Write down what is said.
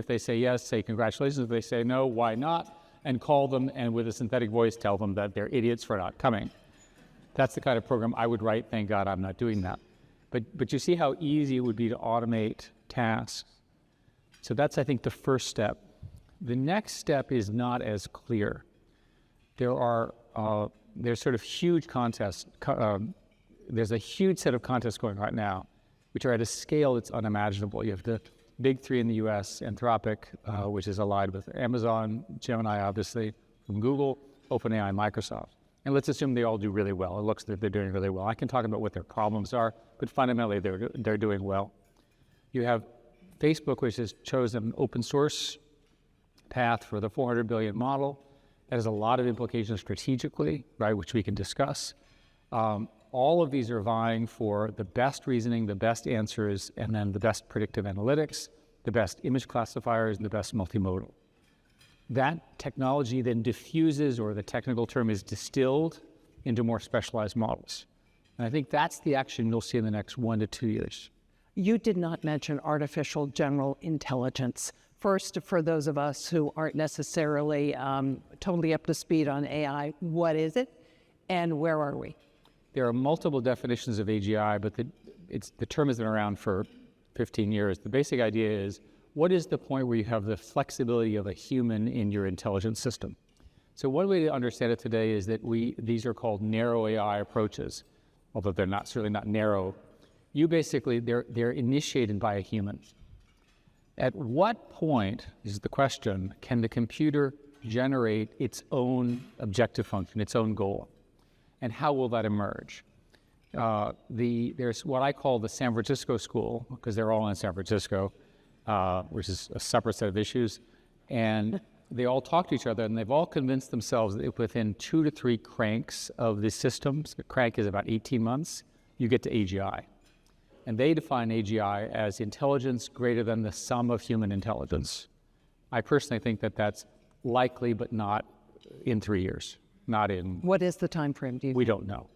they say yes, say congratulations. If they say no, why not? And call them, and with a synthetic voice, tell them that they're idiots for not coming. That's the kind of program I would write. Thank God I'm not doing that. But you see how easy it would be to automate tasks. So that's, I think, the first step. The next step is not as clear. There's sort of huge contests. There's a huge set of contests going right now, which are at a scale that's unimaginable. You have the big three in the US, Anthropic, which is allied with Amazon, Gemini, obviously, from Google, OpenAI, Microsoft. And let's assume they all do really well. It looks like they're doing really well. I can talk about what their problems are, but fundamentally they're doing well. You have Facebook, which has chosen an open source path for the 400 billion model. That has a lot of implications strategically, right, which we can discuss. All of these are vying for the best reasoning, the best answers, and then the best predictive analytics, the best image classifiers, and the best multimodal. That technology then diffuses, or the technical term is distilled, into more specialized models. And I think that's the action you'll see in the next 1 to 2 years. You did not mention artificial general intelligence. First, for those of us who aren't necessarily totally up to speed on AI, what is it and where are we? There are multiple definitions of AGI, but the term has been around for 15 years. The basic idea is, what is the point where you have the flexibility of a human in your intelligence system? So one way to understand it today is that these are called narrow AI approaches, although they're certainly not narrow. They're initiated by a human. At what point, is the question, can the computer generate its own objective function, its own goal? And how will that emerge? There's what I call the San Francisco school, because they're all in San Francisco, which is a separate set of issues. And they all talk to each other, and they've all convinced themselves that within 2 to 3 cranks of the systems, a crank is about 18 months, you get to AGI. And they define AGI as intelligence greater than the sum of human intelligence. I personally think that that's likely, but not in 3 years. Not in... What is the time frame, do you think? We don't know.